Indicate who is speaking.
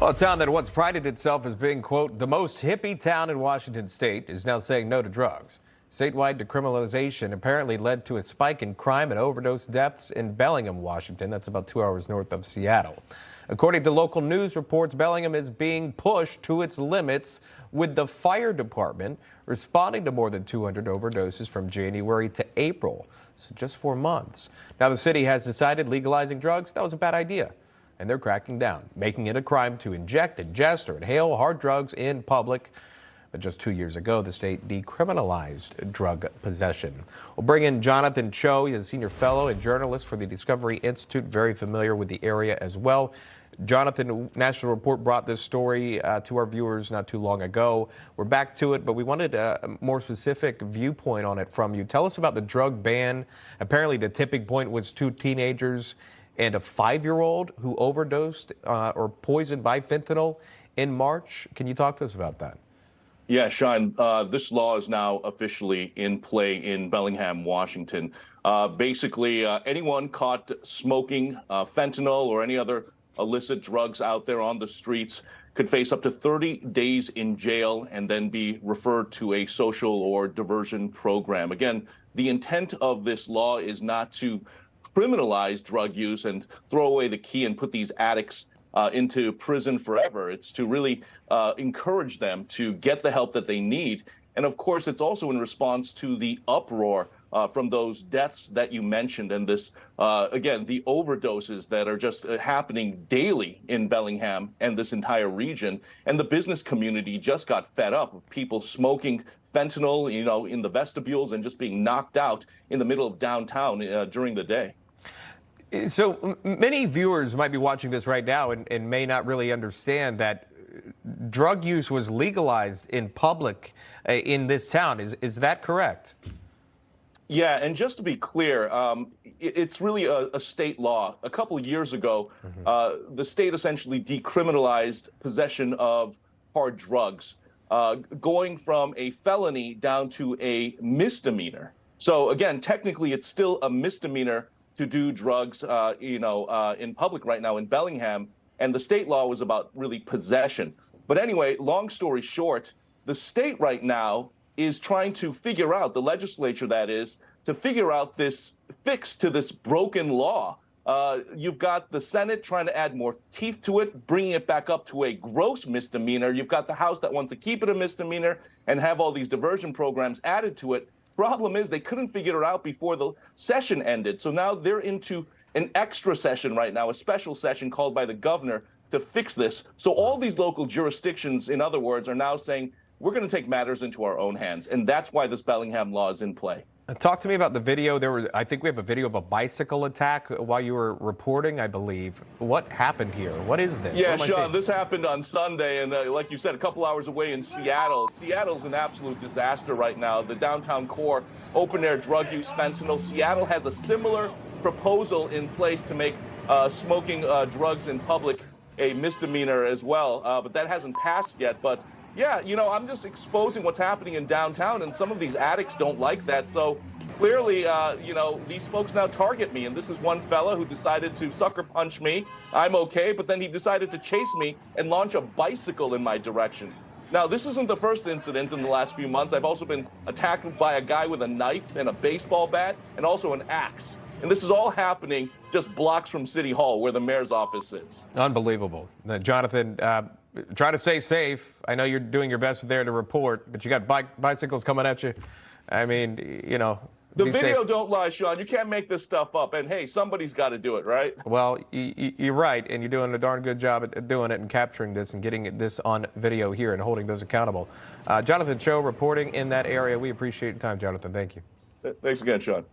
Speaker 1: Well, a town that once prided itself as being, quote, the most hippie town in Washington state is now saying no to drugs. Statewide decriminalization apparently led to a spike in crime and overdose deaths in Bellingham, Washington. That's about 2 hours north of Seattle. According to local news reports, Bellingham is being pushed to its limits, with the fire department responding to more than 200 overdoses from January to April. So just 4 months. Now the city has decided legalizing drugs, that was a bad idea. And they're cracking down, making it a crime to inject, ingest, or inhale hard drugs in public. But just 2 years ago, the state decriminalized drug possession. We'll bring in Jonathan Choe. He's a senior fellow and journalist for the Discovery Institute, very familiar with the area as well. Jonathan, National Report brought this story to our viewers not too long ago. We're back to it, but we wanted a more specific viewpoint on it from you. Tell us about the drug ban. Apparently, the tipping point was 2 teenagers and a 5-year-old who overdosed or poisoned by fentanyl in March. Can you talk to us about that?
Speaker 2: Yeah, Shaun, this law is now officially in play in Bellingham, Washington. Basically, anyone caught smoking fentanyl or any other illicit drugs out there on the streets could face up to 30 days in jail and then be referred to a social or diversion program. Again, the intent of this law is not to criminalize drug use and throw away the key and put these addicts into prison forever. It's to really encourage them to get the help that they need. And of course, it's also in response to the uproar from those deaths that you mentioned and this, again, the overdoses that are just happening daily in Bellingham and this entire region. And the business community just got fed up with people smoking fentanyl, in the vestibules and just being knocked out in the middle of downtown during the day.
Speaker 1: So many viewers might be watching this right now and may not really understand that drug use was legalized in public in this town. Is that correct?
Speaker 2: Yeah, and just to be clear, it's really a state law. A couple of years ago, the state essentially decriminalized possession of hard drugs, going from a felony down to a misdemeanor. So again, technically, it's still a misdemeanor to do drugs, in public right now in Bellingham, and the state law was about really possession. But anyway, long story short, the state right now is trying to figure out, the legislature that is, to figure out this fix to this broken law. You've got the Senate trying to add more teeth to it, bringing it back up to a gross misdemeanor. You've got the House that wants to keep it a misdemeanor and have all these diversion programs added to it. Problem is they couldn't figure it out before the session ended. So now they're into an extra session right now, a special session called by the governor to fix this. So all these local jurisdictions, in other words, are now saying, we're going to take matters into our own hands. And that's why this Bellingham law is in play.
Speaker 1: Talk to me about the video. I think we have a video of a bicycle attack while you were reporting, I believe. What happened here? What is this?
Speaker 2: Yeah, Shaun, this happened on Sunday, and like you said, a couple hours away in Seattle. Seattle's an absolute disaster right now. The downtown core, open-air drug use, fentanyl. Seattle has a similar proposal in place to make smoking drugs in public a misdemeanor as well, but that hasn't passed yet. But yeah, I'm just exposing what's happening in downtown, and some of these addicts don't like that. So clearly, these folks now target me. And this is one fella who decided to sucker punch me. I'm okay, but then he decided to chase me and launch a bicycle in my direction. Now, this isn't the first incident in the last few months. I've also been attacked by a guy with a knife and a baseball bat and also an axe. And this is all happening just blocks from City Hall, where the mayor's office is. Unbelievable.
Speaker 1: Jonathan, try to stay safe. I know you're doing your best there to report, but you got bicycles coming at you. I mean,
Speaker 2: the video safe. Don't lie, Shaun. You can't make this stuff up. And hey, somebody's got to do it, right?
Speaker 1: Well, you're right, and you're doing a darn good job at doing it and capturing this and getting this on video here and holding those accountable. Jonathan Choe reporting in that area. We appreciate your time, Jonathan. Thank you.
Speaker 2: Thanks again, Shaun.